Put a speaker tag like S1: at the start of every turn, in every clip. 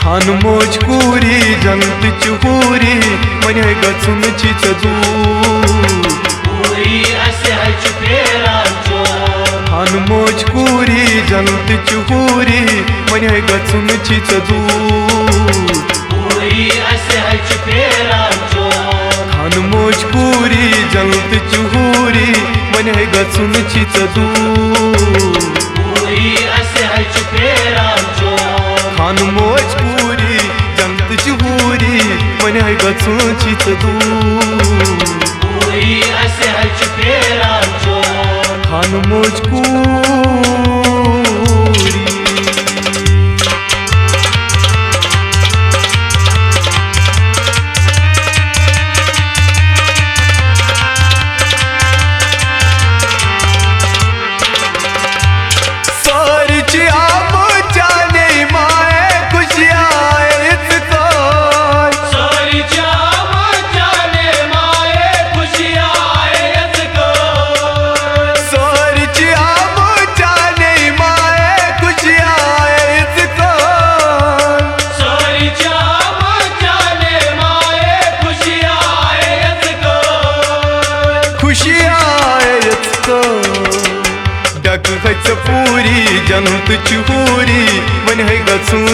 S1: खान मोज कूरी जंत चूरी मन गचुन खान मोज कूरी जंत चूरी मन गचुन खान मोज कूरी जंत चूरी मन गचुन खान मोज कूरी जंत चूरी मन गचुन खान मोज कूरी। पूरी जंत चूरी मन गचुन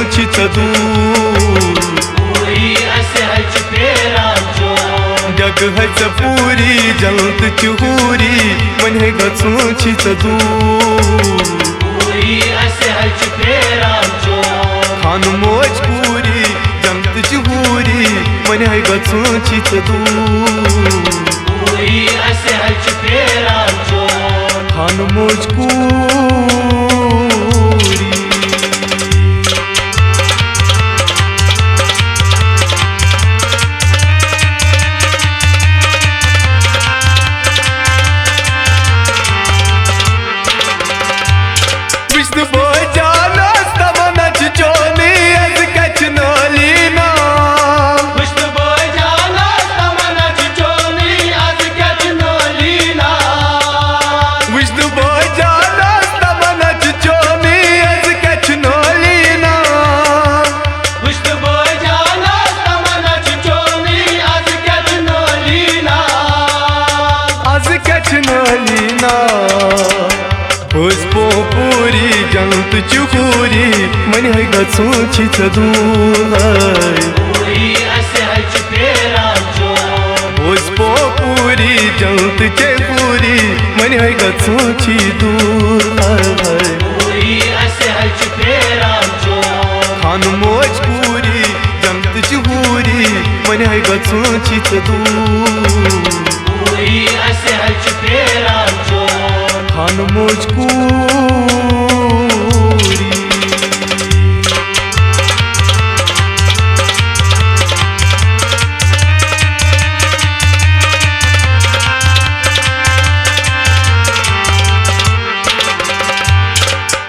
S1: जग पूरी जंत चूरी मन गचुन खान मोज कूरी जंत चूरी मन गचुन खान मोज कूरी। पुष्पो पूरी जंत चूरी मन गचुन पुष्पो पूरी जंत चूरी मन गचुन खान मोज कूरी जंत चूरी मन गचुन खान मोज कूरी।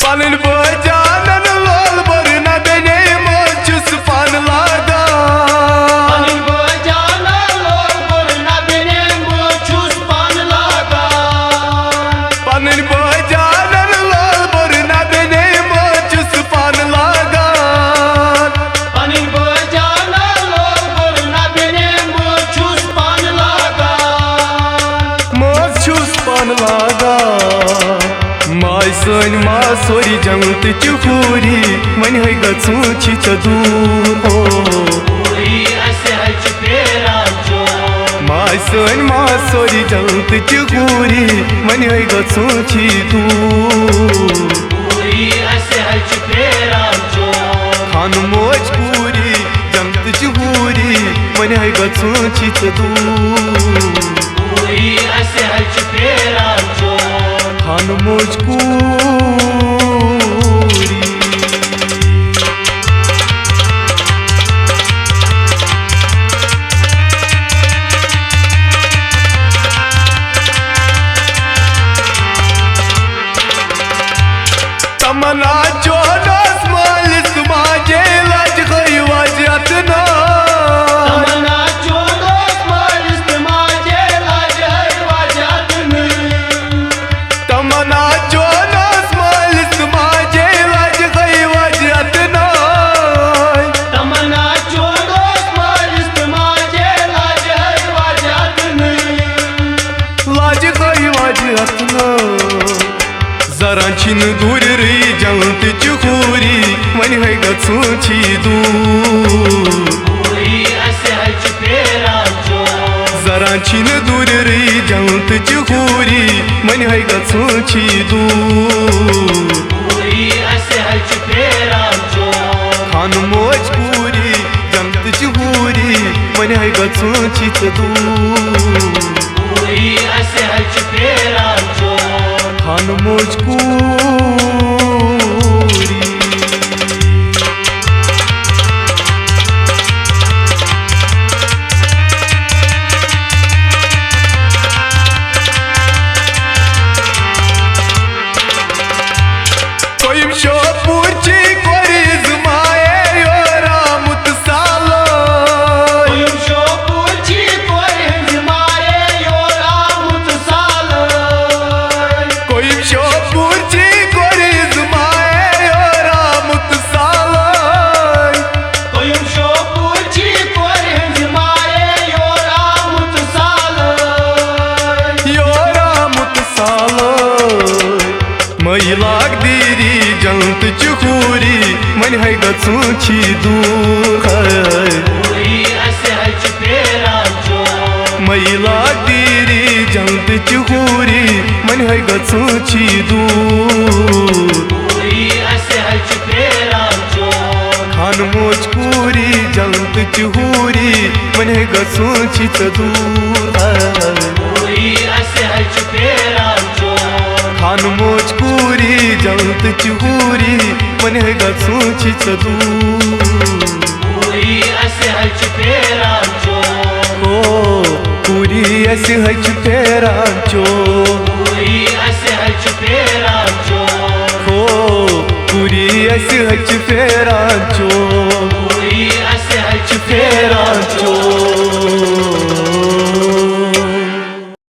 S1: पालन बजानन लोल बरना बेने मोचुस पान लागा सन मासोरी जंत चूरी मन गचुन सन मासोरी जंत चूरी मन गचुन खान मोज कूरी जंत चूरी मन गचुन खान मोज कूरी। तमन्ना जोनस मालिस माजे लाज गई वजतना तमन्ना जोनस है गछुची दूर
S2: पूरी असे हच फेरान चोर
S1: खान मोज पूरी जमत चूरी मन है गछुची दूर
S2: पूरी असे हच फेरान चोर
S1: खान मोज पूरी शोपूरची कोरीज माये योरा मुतसालो
S2: शोपूरची कोरीज माये योरा मुतसालो
S1: शोपूरची कोरीज माये योरा मुतसालो
S2: शोपूरची कोरीज माये योरा
S1: मुतसालो मई लाग दीरी जंत चूरी मन है गछुची दूर
S2: पूरी असे हच फेरान चोर
S1: मई लाग दीरी जंत चूरी मन है गछुची दूर
S2: पूरी असे हच फेरान चोर
S1: खान मोज पूरी जंत चूरी मन है गछुची दूर
S2: पूरी असे हच फेरान चोर
S1: खान मोज पूरी जंत चूरी मन है गछुची दूर
S2: पूरी असे हच फेरान चोर
S1: हो पूरी ऐसे हच फेरान चोर
S2: पूरी असे हच फेरान चोर
S1: हो पूरी ऐसे हच फेरान चोर